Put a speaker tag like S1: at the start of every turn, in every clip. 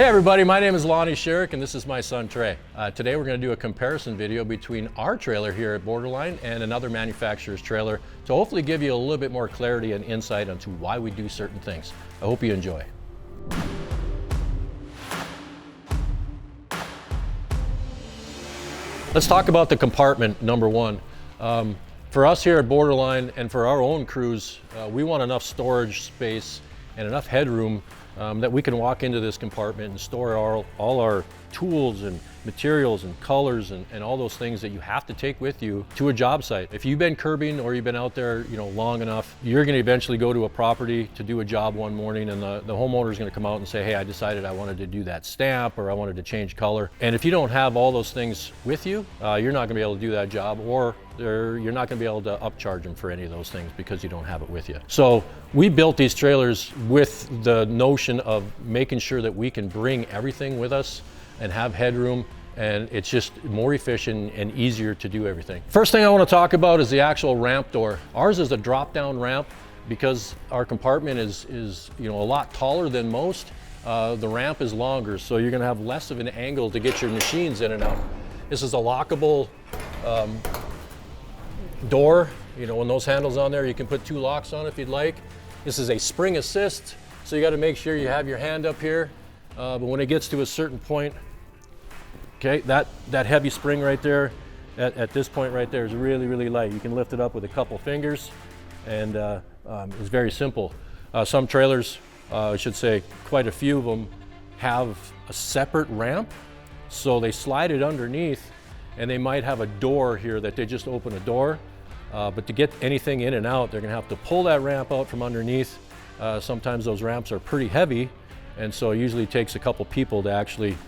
S1: Hey everybody, my name is Lonnie and this is my son Trey. Today we're going to do a comparison video between our trailer here at Borderline and another manufacturer's trailer to hopefully give you a little bit more clarity and insight into why we do certain things. I hope you enjoy. Let's talk about the compartment, number one. For us here at Borderline and for our own crews, we want enough storage space and enough headroom that we can walk into this compartment and store all our tools and materials and colors and all those things that you have to take with you to a job site. If you've been curbing or you've been out there, long enough, you're going to eventually go to a property to do a job one morning, and the homeowner is going to come out and say, hey, I decided I wanted to do that stamp, or I wanted to change color. And if you don't have all those things with you, you're not going to be able to do that job, or you're not going to be able to upcharge them for any of those things because you don't have it with you. So we built these trailers with the notion of making sure that we can bring everything with us and have headroom, and it's just more efficient and easier to do everything. First thing I want to talk about is the actual ramp door. Ours is a drop-down ramp because our compartment is a lot taller than most. The ramp is longer, so you're going to have less of an angle to get your machines in and out. This is a lockable door. When those handles on there, you can put 2 locks on if you'd like. This is a spring assist, so you got to make sure you have your hand up here. But when it gets to a certain point, okay, that heavy spring right there, at this point right there is really, really light. You can lift it up with a couple fingers, and it's very simple. Some trailers, I should say quite a few of them, have a separate ramp, so they slide it underneath, and they might have a door here that they just open a door. But to get anything in and out, they're gonna have to pull that ramp out from underneath. Sometimes those ramps are pretty heavy, and so it usually takes a couple people to actually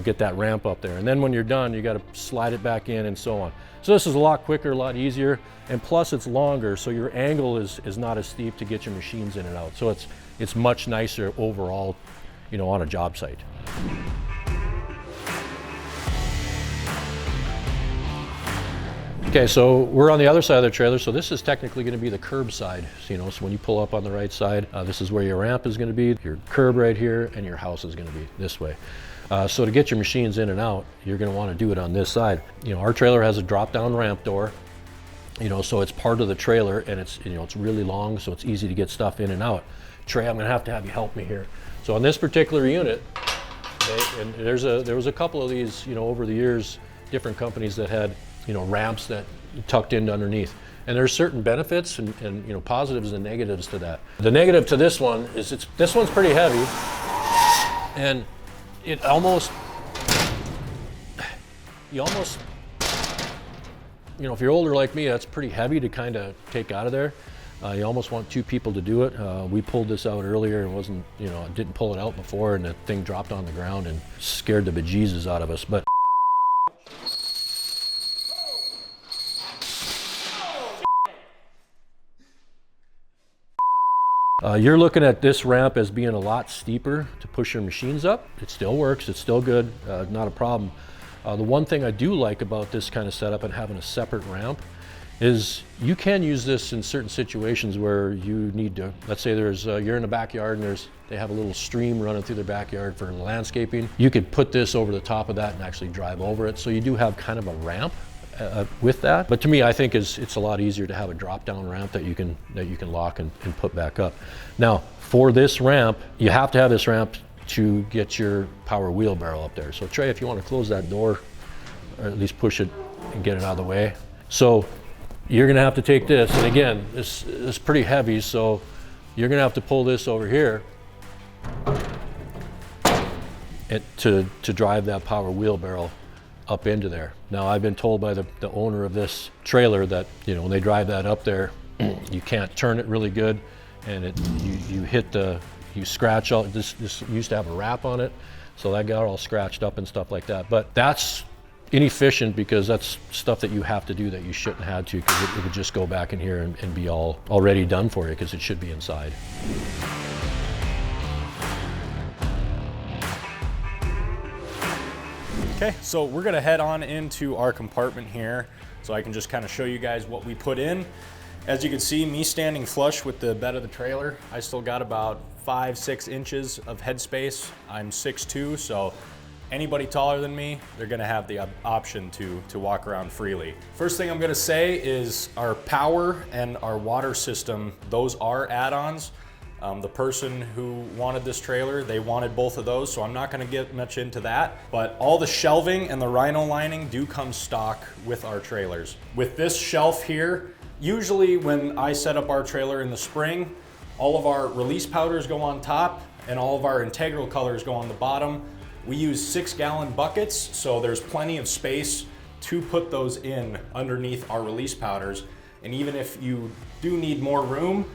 S1: get that ramp up there. And then when you're done, you got to slide it back in and so on. So this is a lot quicker, a lot easier, and plus it's longer, so your angle is not as steep to get your machines in and out. So it's much nicer overall, on a job site. Okay, so we're on the other side of the trailer, so this is technically going to be the curb side. So when you pull up on the right side, this is where your ramp is going to be, your curb right here, and your house is going to be this way. So to get your machines in and out, you're going to want to do it on this side. Our trailer has a drop-down ramp door, so it's part of the trailer, and it's really long, so it's easy to get stuff in and out. Trey, I'm going to have you help me here. So on this particular unit, and there was a couple of these, over the years, different companies that had ramps that tucked in underneath. And there's certain benefits and positives and negatives to that. The negative to this one is this one's pretty heavy, and it almost, if you're older like me, that's pretty heavy to kind of take out of there. You almost want 2 people to do it. We pulled this out earlier and didn't pull it out before, and the thing dropped on the ground and scared the bejesus out of us. But you're looking at this ramp as being a lot steeper to push your machines up. It still works, it's still good, not a problem. The one thing I do like about this kind of setup and having a separate ramp is you can use this in certain situations where you need to, let's say you're in a backyard and they have a little stream running through their backyard for landscaping. You could put this over the top of that and actually drive over it. So you do have kind of a ramp with that. But to me, I think it's a lot easier to have a drop-down ramp that you can lock and put back up. Now, for this ramp, you have to have this ramp to get your power wheelbarrow up there. So Trey, if you want to close that door, or at least push it and get it out of the way. So you're gonna have to take this, and again, this is pretty heavy, so you're gonna have to pull this over here to drive that power wheelbarrow up into there. Now, I've been told by the owner of this trailer that when they drive that up there, you can't turn it really good, and you scratch all. This used to have a wrap on it, so that got all scratched up and stuff like that. But that's inefficient because that's stuff that you have to do that you shouldn't have to, because it would just go back in here and be already done for you, because it should be inside.
S2: Okay, so we're gonna head on into our compartment here so I can just kind of show you guys what we put in. As you can see, me standing flush with the bed of the trailer, I still got about 5-6 inches of headspace. I'm 6'2", so anybody taller than me, they're gonna have the option to walk around freely. First thing I'm gonna say is our power and our water system, those are add-ons. The person who wanted this trailer, they wanted both of those, so I'm not gonna get much into that. But all the shelving and the rhino lining do come stock with our trailers. With this shelf here, usually when I set up our trailer in the spring, all of our release powders go on top and all of our integral colors go on the bottom. We use 6-gallon buckets, so there's plenty of space to put those in underneath our release powders. And even if you do need more room,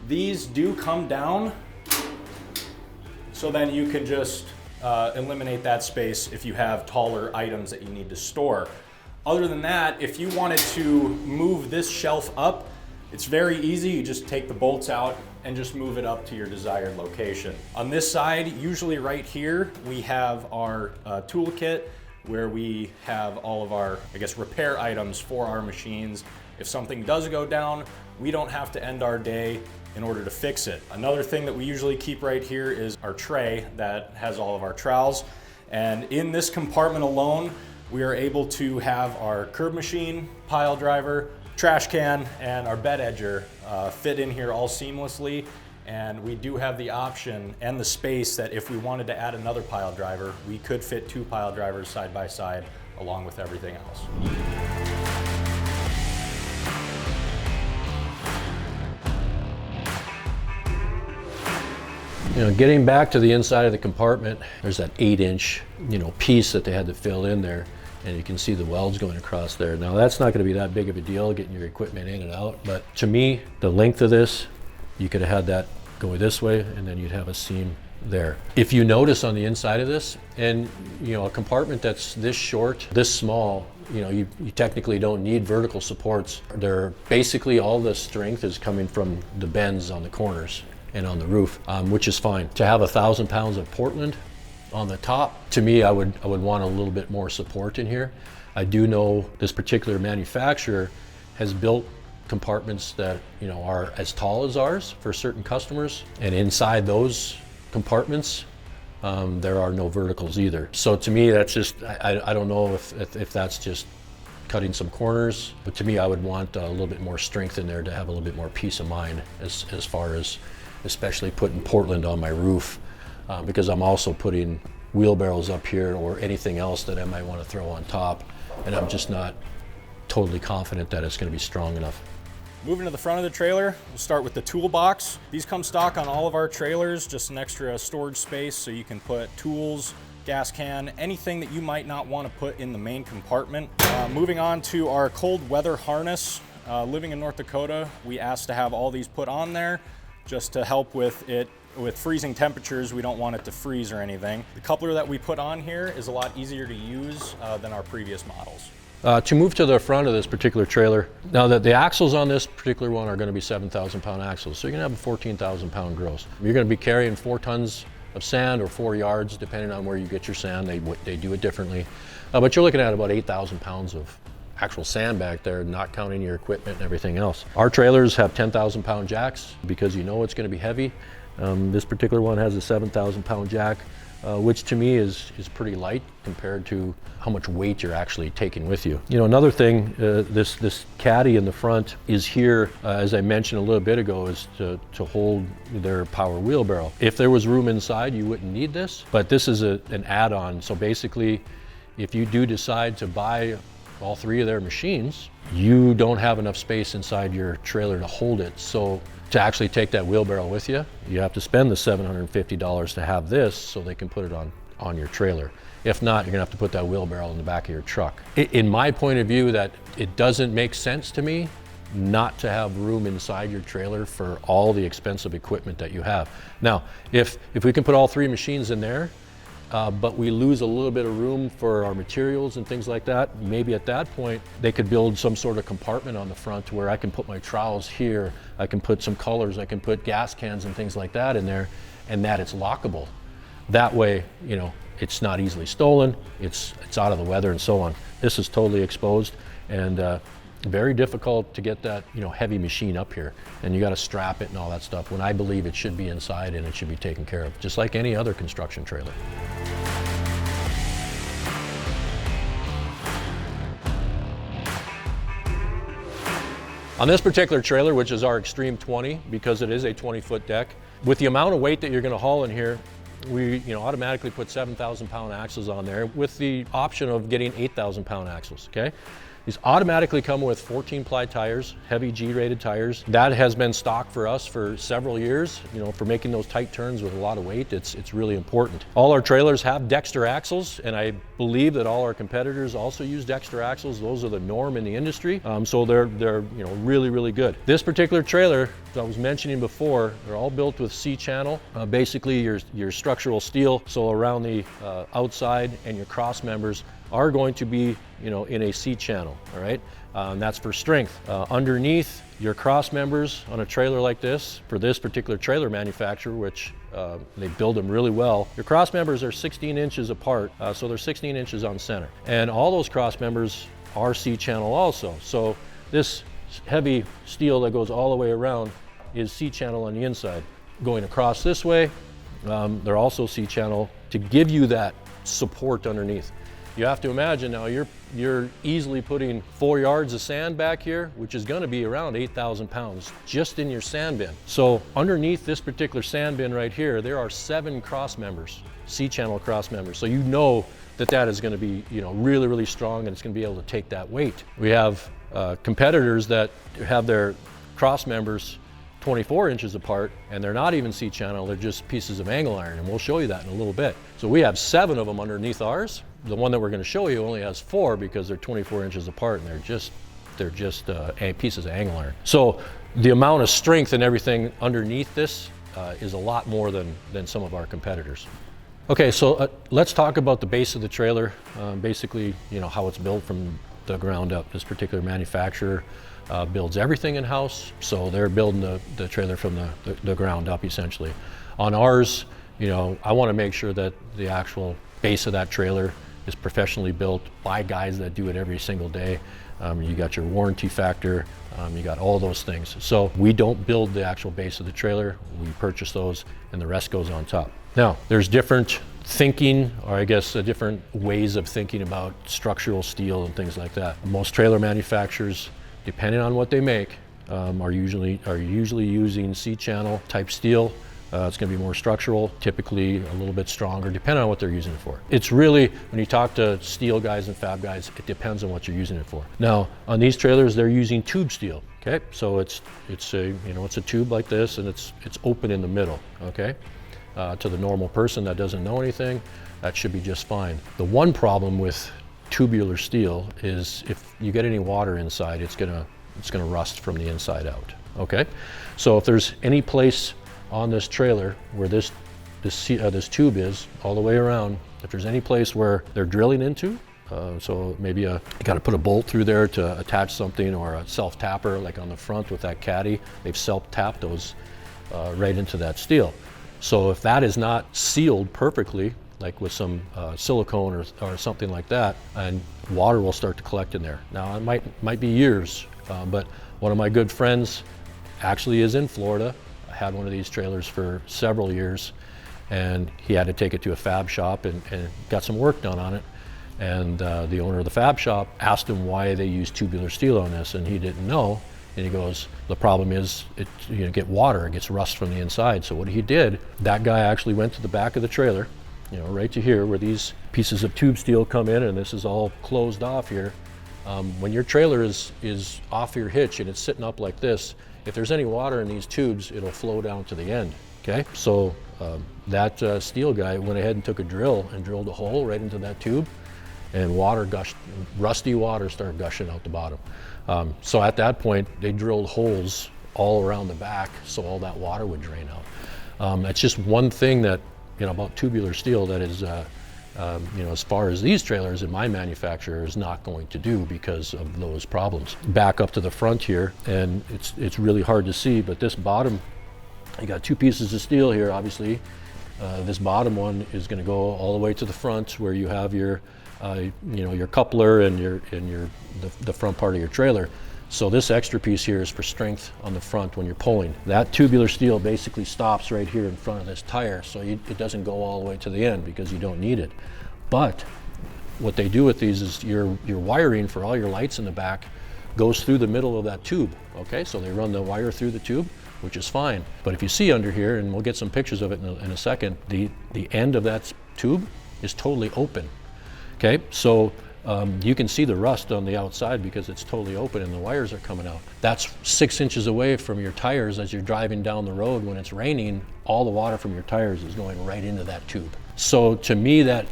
S2: these do come down, so then you can just eliminate that space if you have taller items that you need to store. Other than that, if you wanted to move this shelf up, it's very easy. You just take the bolts out and just move it up to your desired location. On this side, usually right here, we have our toolkit where we have all of our, repair items for our machines. If something does go down, we don't have to end our day in order to fix it. Another thing that we usually keep right here is our tray that has all of our trowels. And in this compartment alone, we are able to have our curb machine, pile driver, trash can, and our bed edger fit in here all seamlessly. And we do have the option and the space that if we wanted to add another pile driver, we could fit 2 pile drivers side by side along with everything else.
S1: Getting back to the inside of the compartment, there's that 8-inch, piece that they had to fill in there, and you can see the welds going across there. Now that's not going to be that big of a deal getting your equipment in and out, but to me, the length of this, you could have had that go this way, and then you'd have a seam there. If you notice on the inside of this, and a compartment that's this short, this small, you technically don't need vertical supports. They're basically, all the strength is coming from the bends on the corners and on the roof, which is fine. To have 1,000 pounds of Portland on the top, to me, I would want a little bit more support in here. I do know this particular manufacturer has built compartments that are as tall as ours for certain customers, and inside those compartments there are no verticals either. So to me, that's just, I don't know if that's just cutting some corners, but to me, I would want a little bit more strength in there to have a little bit more peace of mind as far as especially putting Portland on my roof, because I'm also putting wheelbarrows up here or anything else that I might want to throw on top, and I'm just not totally confident that it's going to be strong enough.
S2: Moving to the front of the trailer, we'll start with the toolbox. These come stock on all of our trailers, just an extra storage space so you can put tools, gas can, anything that you might not want to put in the main compartment. Moving on to our cold weather harness. Living in North Dakota, we asked to have all these put on there just to help with it. With freezing temperatures, we don't want it to freeze or anything. The coupler that we put on here is a lot easier to use than our previous models.
S1: To move to the front of this particular trailer, now that the axles on this particular one are going to be 7,000 pound axles, so you're going to have a 14,000 pound gross. You're going to be carrying 4 tons of sand or 4 yards, depending on where you get your sand. They do it differently, but you're looking at about 8,000 pounds of actual sand back there, not counting your equipment and everything else. Our trailers have 10,000 pound jacks because it's going to be heavy. This particular one has a 7,000 pound jack, which to me is pretty light compared to how much weight you're actually taking with you. Another thing, this caddy in the front is here, as I mentioned a little bit ago, is to hold their power wheelbarrow. If there was room inside, you wouldn't need this, but this is an add-on. So basically, if you do decide to buy all 3 of their machines, you don't have enough space inside your trailer to hold it. So to actually take that wheelbarrow with you, you have to spend the $750 to have this so they can put it on your trailer. If not, you're gonna have to put that wheelbarrow in the back of your truck. In my point of view, that it doesn't make sense to me not to have room inside your trailer for all the expensive equipment that you have. Now, if we can put all 3 machines in there, but we lose a little bit of room for our materials and things like that, maybe at that point they could build some sort of compartment on the front where I can put my trowels here, I can put some colors, I can put gas cans and things like that in there, and that it's lockable. That way, it's not easily stolen, it's out of the weather and so on. This is totally exposed, and Very difficult to get that, heavy machine up here, and you got to strap it and all that stuff, when I believe it should be inside and it should be taken care of, just like any other construction trailer. On this particular trailer, which is our Extreme 20, because it is a 20-foot deck, with the amount of weight that you're going to haul in here, we automatically put 7,000-pound axles on there with the option of getting 8,000-pound axles, okay? These automatically come with 14-ply tires, heavy G-rated tires. That has been stock for us for several years. For making those tight turns with a lot of weight, it's really important. All our trailers have Dexter axles, and I believe that all our competitors also use Dexter axles. Those are the norm in the industry, so they're really, really good. This particular trailer, as I was mentioning before, they're all built with C-channel. Basically, your structural steel, so around the outside, and your cross members are going to be, in a C-channel, all right? That's for strength. Underneath your cross members on a trailer like this, for this particular trailer manufacturer, which they build them really well, your cross members are 16 inches apart, so they're 16 inches on center. And all those cross members are C-channel also. So this heavy steel that goes all the way around is C-channel on the inside. Going across this way, they're also C-channel to give you that support underneath. You have to imagine now you're easily putting 4 yards of sand back here, which is going to be around 8,000 pounds just in your sand bin. So underneath this particular sand bin right here, there are 7 cross members, C-channel cross members. So that is going to be really, really strong, and it's going to be able to take that weight. We have competitors that have their cross members 24 inches apart, and they're not even C-channel, they're just pieces of angle iron, and we'll show you that in a little bit. So we have 7 of them underneath ours. The one that we're going to show you only has 4 because they're 24 inches apart, and they're just pieces of angle iron. So the amount of strength and everything underneath this is a lot more than some of our competitors. Okay, so let's talk about the base of the trailer. Basically, how it's built from the ground up. This particular manufacturer builds everything in-house, so they're building the trailer from the ground up, essentially. On ours, I want to make sure that the actual base of that trailer is professionally built by guys that do it every single day. You got your warranty factor, you got all those things. So we don't build the actual base of the trailer, we purchase those, and the rest goes on top. Now, there's different thinking, or I guess different ways of thinking about structural steel and things like that. Most trailer manufacturers, depending on what they make, are usually using C-channel type steel. It's going to be more structural, typically a little bit stronger, depending on what they're using it for. It's really, when you talk to steel guys and fab guys, it depends on what you're using it for. Now, on these trailers, they're using tube steel. Okay, so it's a tube like this, and it's open in the middle. Okay, to the normal person that doesn't know anything, that should be just fine. The one problem with tubular steel is if you get any water inside, it's gonna rust from the inside out. Okay, so if there's any place on this trailer where this tube is all the way around, if there's any place where they're drilling into, so maybe you got to put a bolt through there to attach something, or a self-tapper like on the front with that caddy, they've self-tapped those right into that steel. So if that is not sealed perfectly, like with some silicone or something like that, and water will start to collect in there. Now it might be years, but one of my good friends actually is in Florida. Had one of these trailers for several years, and he had to take it to a fab shop and got some work done on it. And the owner of the fab shop asked him why they use tubular steel on this, and he didn't know. And he goes, the problem is get water, it gets rust from the inside. So what he did, that guy actually went to the back of the trailer, right to here where these pieces of tube steel come in, and this is all closed off here. When your trailer is off your hitch and it's sitting up like this, if there's any water in these tubes, it'll flow down to the end. Okay, so that steel guy went ahead and took a drill and drilled a hole right into that tube, and rusty water started gushing out the bottom. So at that point, they drilled holes all around the back so all that water would drain out. That's just one thing that about tubular steel that is as far as these trailers in my manufacturer is not going to do because of those problems. Back up to the front here, and it's really hard to see, but this bottom, you got 2 pieces of steel here, obviously. This bottom one is going to go all the way to the front where you have your your coupler and the front part of your trailer. So this extra piece here is for strength on the front when you're pulling. That tubular steel basically stops right here in front of this tire, so it doesn't go all the way to the end because you don't need it. But what they do with these is your wiring for all your lights in the back goes through the middle of that tube, okay? So they run the wire through the tube, which is fine. But if you see under here, and we'll get some pictures of it in a second, the end of that tube is totally open, okay? So you can see the rust on the outside because it's totally open and the wires are coming out. That's 6 inches away from your tires as you're driving down the road. When it's raining, all the water from your tires is going right into that tube. So to me, that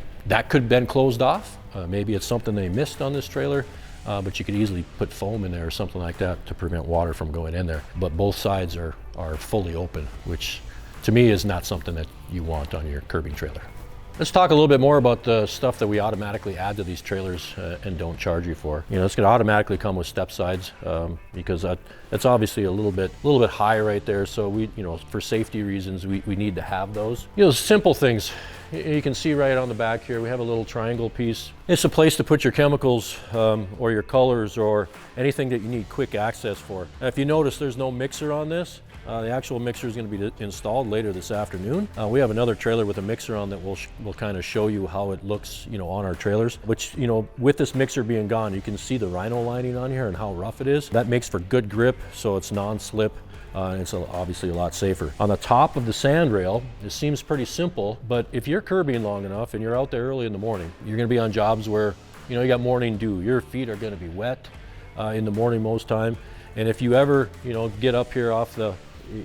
S1: could have been closed off. Maybe it's something they missed on this trailer, but you could easily put foam in there or something like that to prevent water from going in there. But both sides are fully open, which to me is not something that you want on your curbing trailer. Let's talk a little bit more about the stuff that we automatically add to these trailers and don't charge you for. You know, it's going to automatically come with step sides because that's obviously a little bit high right there. So we, you know, for safety reasons, we need to have those. You know, simple things. You can see right on the back here, we have a little triangle piece. It's a place to put your chemicals or your colors or anything that you need quick access for. If you notice, there's no mixer on this. The actual mixer is going to be installed later this afternoon. We have another trailer with a mixer on that will kind of show you how it looks, you know, on our trailers. Which, you know, with this mixer being gone, you can see the rhino lining on here and how rough it is. That makes for good grip, so it's non-slip. And it's obviously a lot safer. On the top of the sand rail, it seems pretty simple, but if you're curbing long enough and you're out there early in the morning, you're going to be on jobs where, you know, you got morning dew. Your feet are going to be wet in the morning most time. And if you ever, you know, get up here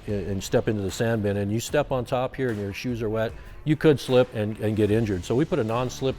S1: and step into the sand bin and you step on top here and your shoes are wet, you could slip and get injured. So we put a non-slip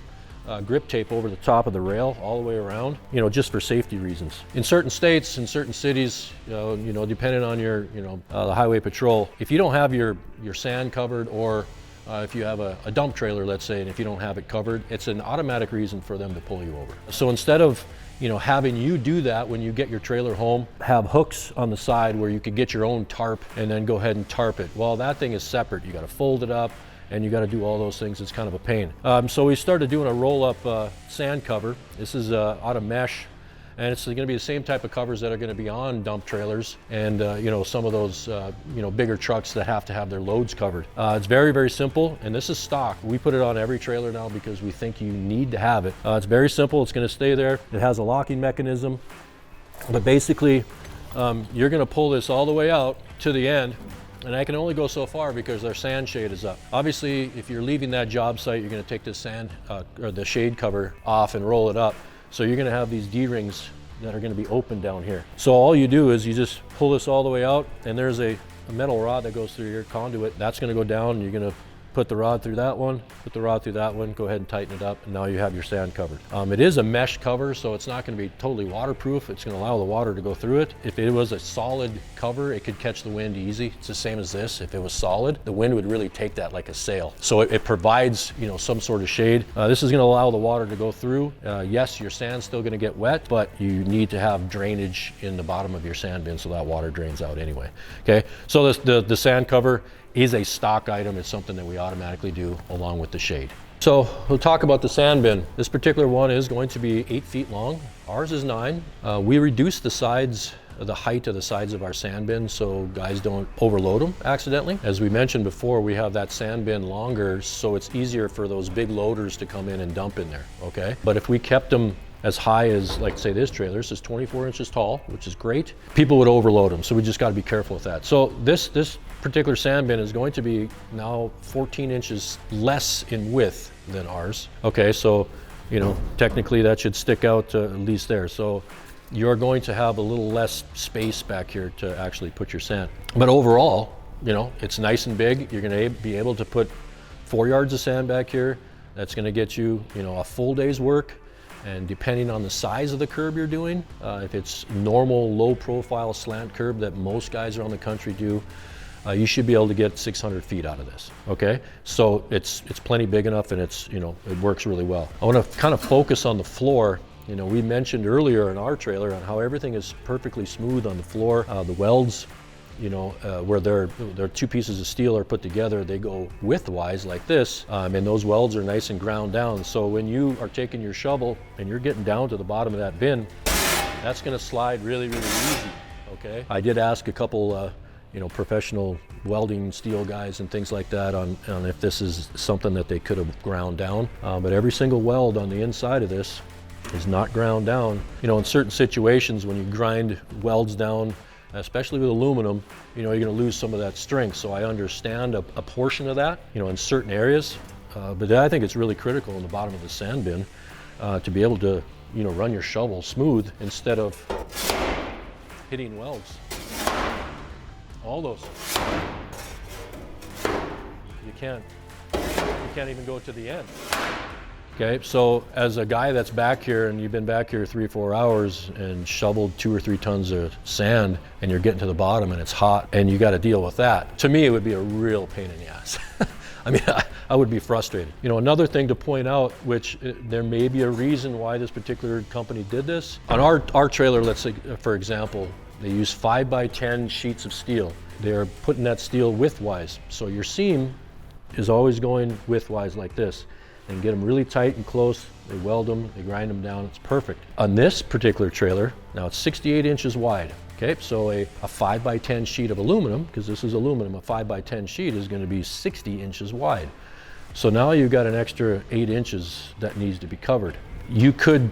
S1: grip tape over the top of the rail all the way around, you know, just for safety reasons. In certain states, in certain cities, you know, depending on your, you know, the highway patrol, if you don't have your sand covered, or if you have a dump trailer, let's say, and if you don't have it covered, it's an automatic reason for them to pull you over. So instead of, you know, having you do that when you get your trailer home, have hooks on the side where you could get your own tarp and then go ahead and tarp it. Well, that thing is separate. You got to fold it up and you got to do all those things. It's kind of a pain. So we started doing a roll-up sand cover. This is out of mesh, and it's going to be the same type of covers that are going to be on dump trailers and you know, some of those you know, bigger trucks that have to have their loads covered. It's very, very simple, and this is stock. We put it on every trailer now because we think you need to have it. It's very simple. It's going to stay there. It has a locking mechanism, but basically you're going to pull this all the way out to the end. And I can only go so far because our sand shade is up. Obviously, if you're leaving that job site, you're going to take this sand or the shade cover off and roll it up. So you're going to have these D-rings that are going to be open down here. So all you do is you just pull this all the way out, and there's a metal rod that goes through your conduit. That's going to go down. You're going to put the rod through that one, put the rod through that one, go ahead and tighten it up, and now you have your sand covered. It is a mesh cover, so it's not going to be totally waterproof. It's going to allow the water to go through it. If it was a solid cover, it could catch the wind easy. It's the same as this. If it was solid, the wind would really take that like a sail. So it provides, you know, some sort of shade. This is going to allow the water to go through. Yes, your sand's still going to get wet, but you need to have drainage in the bottom of your sand bin so that water drains out anyway. Okay, so the sand cover is a stock item. It's something that we automatically do along with the shade. So we'll talk about the sand bin. This particular one is going to be 8 feet long. Ours is 9. We reduced the height of the sides of our sand bin so guys don't overload them accidentally. As we mentioned before, we have that sand bin longer so it's easier for those big loaders to come in and dump in there, okay? But if we kept them as high as, like, say, this trailer, this is 24 inches tall, which is great, people would overload them, so we just got to be careful with that. So this particular sand bin is going to be now 14 inches less in width than ours. Okay, so, you know, technically that should stick out at least there. So you're going to have a little less space back here to actually put your sand. But overall, you know, it's nice and big. You're going to be able to put 4 yards of sand back here. That's going to get you, you know, a full day's work. And depending on the size of the curb you're doing, if it's normal low profile slant curb that most guys around the country do, you should be able to get 600 feet out of this, okay? So it's plenty big enough, and it's, you know, it works really well. I want to kind of focus on the floor. You know, we mentioned earlier in our trailer on how everything is perfectly smooth on the floor. The welds, you know, where their 2 pieces of steel are put together, they go widthwise like this, and those welds are nice and ground down. So when you are taking your shovel and you're getting down to the bottom of that bin, that's gonna slide really, really easy, okay? I did ask a couple, professional welding steel guys and things like that on if this is something that they could have ground down, but every single weld on the inside of this is not ground down. In certain situations when you grind welds down, especially with aluminum, you're gonna lose some of that strength. So I understand a portion of that, in certain areas, but I think it's really critical in the bottom of the sand bin to be able to, run your shovel smooth instead of hitting welds. All those. You can't even go to the end. Okay, so as a guy that's back here and you've been back here 3-4 hours and shoveled 2 or 3 tons of sand and you're getting to the bottom and it's hot and you got to deal with that, to me it would be a real pain in the ass. I mean, I would be frustrated. Another thing to point out, which there may be a reason why this particular company did this. On our trailer, let's say, for example, they use 5x10 sheets of steel. They're putting that steel widthwise. So your seam is always going widthwise like this. And get them really tight and close. They weld them, they grind them down, it's perfect. On this particular trailer, now it's 68 inches wide. Okay, so a 5x10 sheet of aluminum, because this is aluminum, a 5x10 sheet is gonna be 60 inches wide. So now you've got an extra 8 inches that needs to be covered. You could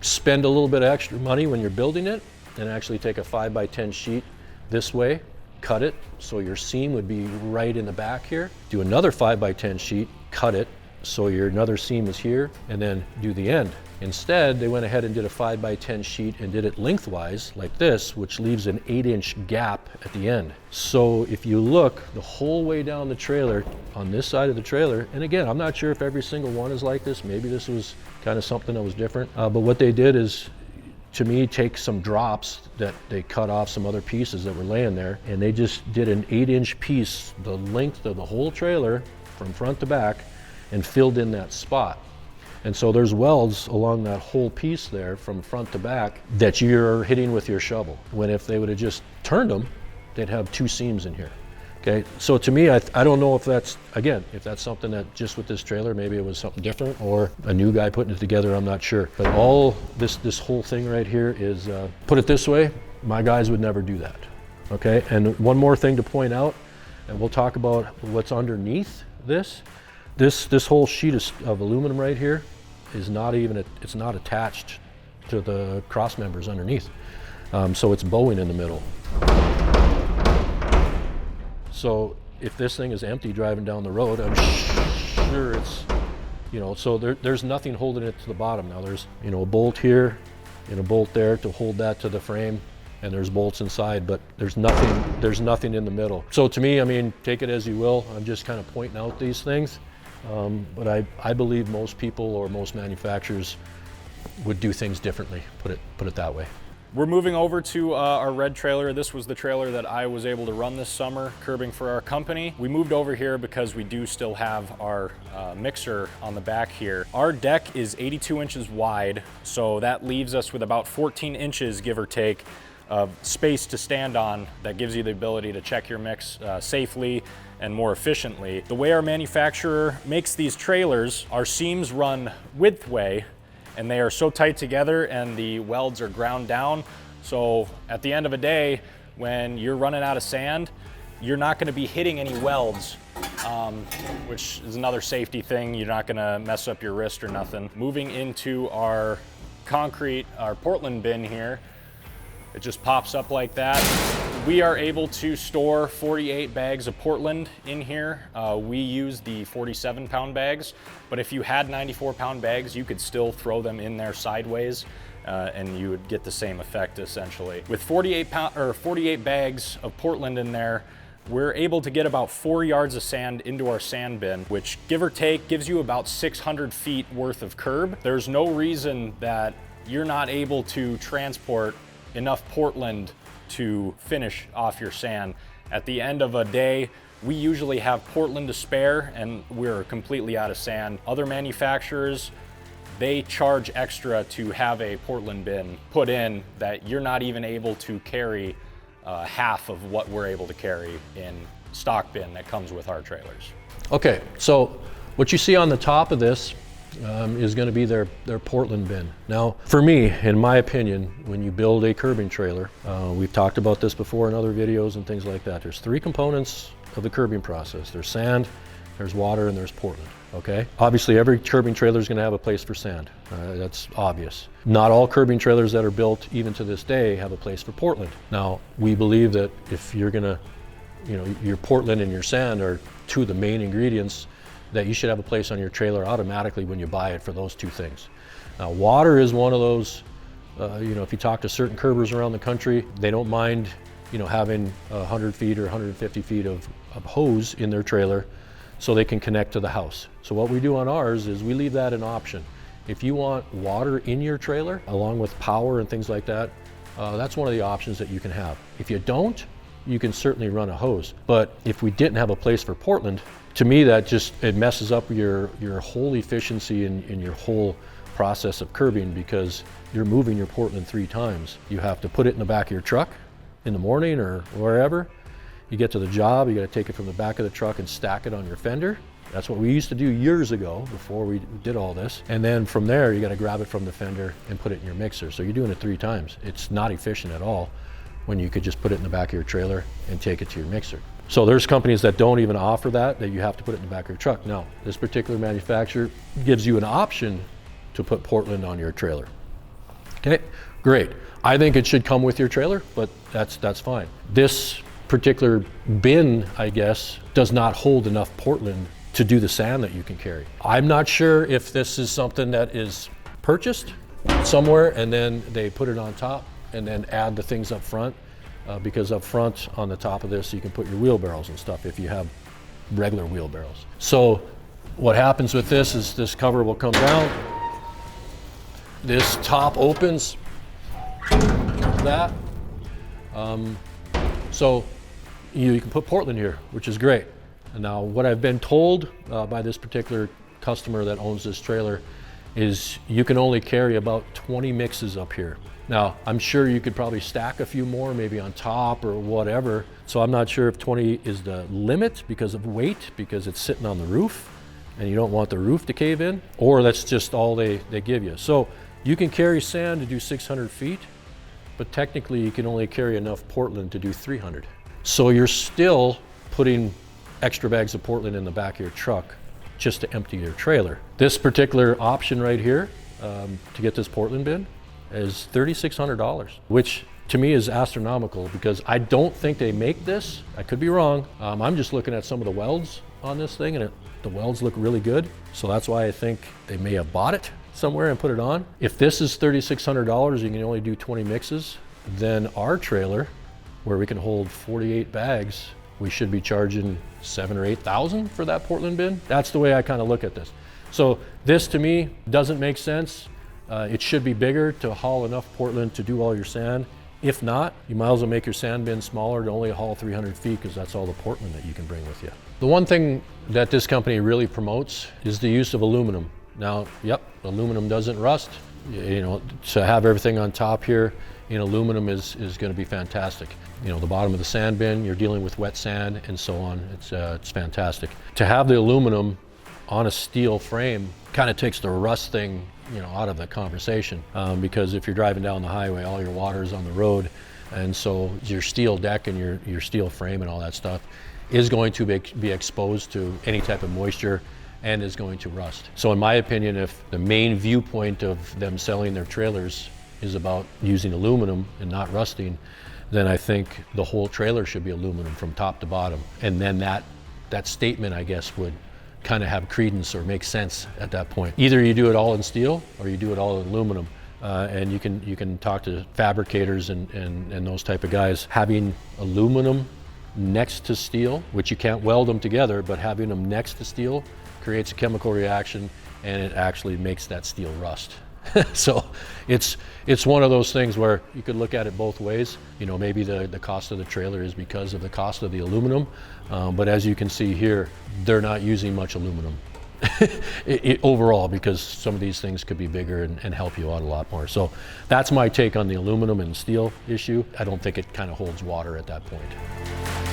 S1: spend a little bit of extra money when you're building it and actually take a 5x10 sheet this way, cut it, so your seam would be right in the back here. Do another 5x10 sheet, cut it, so your another seam is here, and then do the end. Instead, they went ahead and did a 5x10 sheet and did it lengthwise like this, which leaves an 8-inch gap at the end. So if you look the whole way down the trailer, on this side of the trailer, and again, I'm not sure if every single one is like this, maybe this was kind of something that was different, but what they did is, to me, take some drops that they cut off some other pieces that were laying there, and they just did an 8-inch piece, the length of the whole trailer from front to back, and filled in that spot. And so there's welds along that whole piece there from front to back that you're hitting with your shovel. When if they would have just turned them, they'd have 2 seams in here. Okay, so to me, I don't know if that's, again, if that's something that just with this trailer, maybe it was something different or a new guy putting it together, I'm not sure. But all this whole thing right here is, put it this way, my guys would never do that. Okay, and one more thing to point out, and we'll talk about what's underneath this. This whole sheet of aluminum right here is not even, it's not attached to the cross members underneath. So it's bowing in the middle. So if this thing is empty driving down the road, I'm sure it's, so there's nothing holding it to the bottom. Now there's, a bolt here and a bolt there to hold that to the frame, and there's bolts inside, but there's nothing in the middle. So to me, I mean, take it as you will. I'm just kind of pointing out these things. But I believe most people or most manufacturers would do things differently, put it that way.
S2: We're moving over to our red trailer. This was the trailer that I was able to run this summer, curbing for our company. We moved over here because we do still have our mixer on the back here. Our deck is 82 inches wide, so that leaves us with about 14 inches, give or take, of space to stand on that gives you the ability to check your mix safely and more efficiently. The way our manufacturer makes these trailers, our seams run widthway, and they are so tight together and the welds are ground down. So at the end of a day, when you're running out of sand, you're not gonna be hitting any welds, which is another safety thing. You're not gonna mess up your wrist or nothing. Moving into our Portland bin here, it just pops up like that. We are able to store 48 bags of Portland in here. We use the 47-pound bags, but if you had 94-pound bags, you could still throw them in there sideways and you would get the same effect essentially. With 48 bags of Portland in there, we're able to get about 4 yards of sand into our sand bin, which give or take gives you about 600 feet worth of curb. There's no reason that you're not able to transport enough Portland to finish off your sand. At the end of a day, we usually have Portland to spare and we're completely out of sand. Other manufacturers, they charge extra to have a Portland bin put in that you're not even able to carry half of what we're able to carry in stock bin that comes with our trailers.
S1: Okay, so what you see on the top of this is going to be their Portland bin. Now, for me, in my opinion, when you build a curbing trailer, we've talked about this before in other videos and things like that. There's 3 components of the curbing process. There's sand, there's water, and there's Portland. Okay. Obviously, every curbing trailer is going to have a place for sand. That's obvious. Not all curbing trailers that are built, even to this day, have a place for Portland. Now, we believe that if you're going to, your Portland and your sand are 2 of the main ingredients, that you should have a place on your trailer automatically when you buy it for those 2 things. Now, water is one of those. If you talk to certain curbers around the country, they don't mind, having 100 feet or 150 feet of hose in their trailer, so they can connect to the house. So what we do on ours is we leave that an option. If you want water in your trailer, along with power and things like that, that's one of the options that you can have. If you don't, you can certainly run a hose. But if we didn't have a place for Portland, to me that it messes up your whole efficiency in your whole process of curbing, because you're moving your Portland 3 times. You have to put it in the back of your truck in the morning or wherever. You get to the job, you got to take it from the back of the truck and stack it on your fender. That's what we used to do years ago before we did all this. And then from there, you got to grab it from the fender and put it in your mixer. So you're doing it 3 times. It's not efficient at all when you could just put it in the back of your trailer and take it to your mixer. So there's companies that don't even offer that you have to put it in the back of your truck. Now, this particular manufacturer gives you an option to put Portland on your trailer. Okay, great. I think it should come with your trailer, but that's fine. This particular bin, I guess, does not hold enough Portland to do the sand that you can carry. I'm not sure if this is something that is purchased somewhere and then they put it on top and then add the things up front, because up front on the top of this you can put your wheelbarrows and stuff if you have regular wheelbarrows. So what happens with this is this cover will come down, this top opens, that. So you can put Portland here, which is great. And now what I've been told by this particular customer that owns this trailer is you can only carry about 20 mixes up here. Now, I'm sure you could probably stack a few more, maybe on top or whatever. So I'm not sure if 20 is the limit because of weight, because it's sitting on the roof and you don't want the roof to cave in, or that's just all they give you. So you can carry sand to do 600 feet, but technically you can only carry enough Portland to do 300. So you're still putting extra bags of Portland in the back of your truck just to empty your trailer. This particular option right here to get this Portland bin is $3,600, which to me is astronomical because I don't think they make this. I could be wrong. I'm just looking at some of the welds on this thing and the welds look really good. So that's why I think they may have bought it somewhere and put it on. If this is $3,600, you can only do 20 mixes, then our trailer, where we can hold 48 bags, we should be charging $7,000 or $8,000 for that Portland bin. That's the way I kind of look at this. So this to me doesn't make sense. It should be bigger to haul enough Portland to do all your sand. If not, you might as well make your sand bin smaller to only haul 300 feet because that's all the Portland that you can bring with you. The one thing that this company really promotes is the use of aluminum. Now, yep, aluminum doesn't rust. To have everything on top here in aluminum is going to be fantastic. The bottom of the sand bin, you're dealing with wet sand and so on. It's fantastic. To have the aluminum on a steel frame kind of takes the rust thing, out of the conversation, because if you're driving down the highway, all your water is on the road, and so your steel deck and your steel frame and all that stuff is going to be exposed to any type of moisture and is going to rust. So in my opinion, if the main viewpoint of them selling their trailers is about using aluminum and not rusting, then I think the whole trailer should be aluminum from top to bottom. And then that statement, I guess, would kind of have credence or make sense at that point. Either you do it all in steel or you do it all in aluminum. And you can talk to fabricators and those type of guys. Having aluminum next to steel, which you can't weld them together, but having them next to steel creates a chemical reaction and it actually makes that steel rust. So it's one of those things where you could look at it both ways. Maybe the cost of the trailer is because of the cost of the aluminum, but as you can see here, they're not using much aluminum overall, because some of these things could be bigger and help you out a lot more. So that's my take on the aluminum and steel issue. I don't think it kind of holds water at that point.